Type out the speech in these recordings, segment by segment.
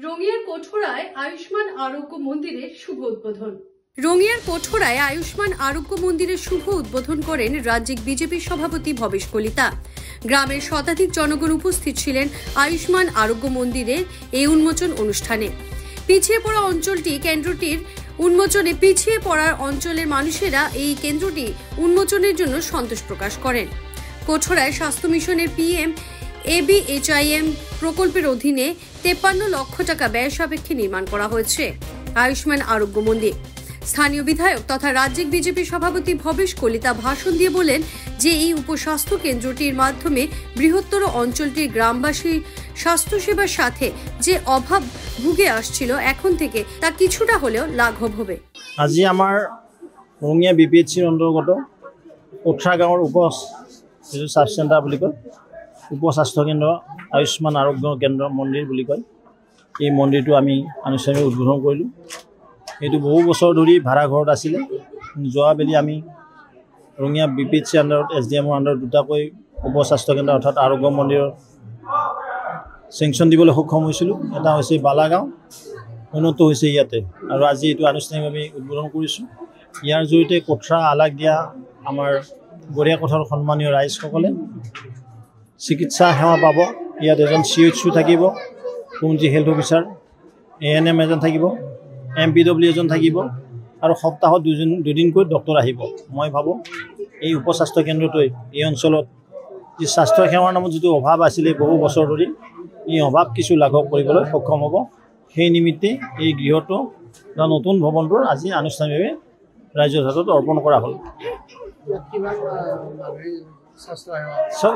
রঙিয়ার কোঠরায় আয়ুষ্মান আরোগ্য মন্দিরের শুভ উদ্বোধন। রঙিয়ার কোঠরায় আয়ুষ্মান আরোগ্য মন্দিরের শুভ উদ্বোধন করেন রাজ্যিক বিজেপির সভাপতি ভবেশ কলিতা। গ্রামের শতাধিক জনগণ উপস্থিত ছিলেন আয়ুষ্মান আরোগ্য মন্দিরের এই উন্মোচন অনুষ্ঠানে। পিছিয়ে পড়া অঞ্চলটি কেন্দ্রটির উন্মোচনে পিছিয়ে পড়ার অঞ্চলের মানুষেরা এই কেন্দ্রটি উন্মোচনের জন্য সন্তোষ প্রকাশ করেন। কোঠরায় স্বাস্থ্য মিশনের PM ABHIM প্রকল্পের অধীনে 53 লক্ষ টাকা ব্যয় সাপেক্ষে নির্মাণ করা হয়েছে আয়ুষ্মান আরোগ্য মন্দির। স্থানীয় বিধায়ক তথা রাজ্যিক বিজেপি সভাপতি ভবেশ কলিতা ভাষণ দিয়ে বলেন যে এই উপস্বাস্থ্য কেন্দ্রটির মাধ্যমে বৃহত্তর অঞ্চলটির গ্রামবাসী স্বাস্থ্যসেবার সাথে যে অভাব ভুগে আসছিল এখন থেকে তা কিছুটা হলেও লাঘব হবে। আজি আমার রঙিয়া BPHCৰ অন্তৰ্গত কোঠৰা গাঁৱৰ সাব চেণ্টাৰ বুলি কয় উপস্বাস্থ্য কেন্দ্ৰ আয়ুষ্মান আৰোগ্য কেন্দ্ৰ মন্দিৰ বুলি কয়। এই মন্দিৰটো আমি আনুষ্ঠানিক উদ্বোধন কৰিলোঁ। এইটো বহু বছৰ ধৰি ভাড়া ঘৰত আছিলে। যোৱাবেলি আমি ৰঙিয়া BPHC আণ্ডাৰত SDMৰ আণ্ডাৰত দুটাকৈ উপস্বাস্থ্য কেন্দ্ৰ অৰ্থাৎ আৰোগ্য মন্দিৰৰ চেংচন দিবলৈ সক্ষম হৈছিলোঁ। এটা হৈছে বালাগাঁও, উন্নত হৈছে ইয়াতে, আৰু আজি এইটো আনুষ্ঠানিকভাৱে উদ্বোধন কৰিছোঁ। ইয়াৰ জৰিয়তে কোঠৰা আলাক দিয়া আমাৰ গড়িয়া কোঠাৰ সন্মানীয় ৰাইজসকলে চিকিৎসা সেৱা পাব। ইয়াত এজন CHO থাকিব, কমিউনিটি হেল্থ অফিচাৰ, ANM এজন থাকিব, MPW এজন থাকিব, আৰু সপ্তাহত দুদিনকৈ ডক্টৰ আহিব। মই ভাবোঁ এই উপস্বাস্থ্য কেন্দ্ৰটোৱে এই অঞ্চলত যি স্বাস্থ্য সেৱাৰ নামত যিটো অভাৱ আছিলে বহু বছৰ ধৰি, এই অভাৱ কিছু লাঘৱ কৰিবলৈ সক্ষম হ'ব। সেই নিমিত্তে এই গৃহটো বা নতুন ভৱনটোৰ আজি আনুষ্ঠানিকভাৱে ৰাইজৰ হাতত অৰ্পণ কৰা হ'ল।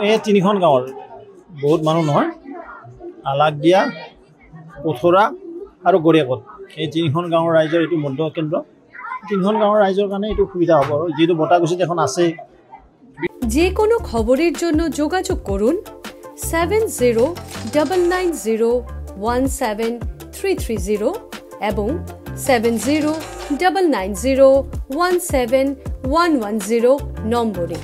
এই তিনিখন গাঁৱৰ বহুত মানুহ নহয়, আলাক দিয়া, কোঠৰা আৰু গড়িয়াকোট, এই তিনিখন গাঁৱৰ ৰাইজৰ এইটো মধ্য কেন্দ্ৰ। তিনিখন গাঁৱৰ ৰাইজৰ কাৰণে এইটো সুবিধা হ'ব। আৰু যিহেতু বটাগুছিত এখন আছে। যে কোনো খবৰেৰ জন্য যোগাযোগ কৰুন 7099017330 এবং 7099017110 নম্বৰে।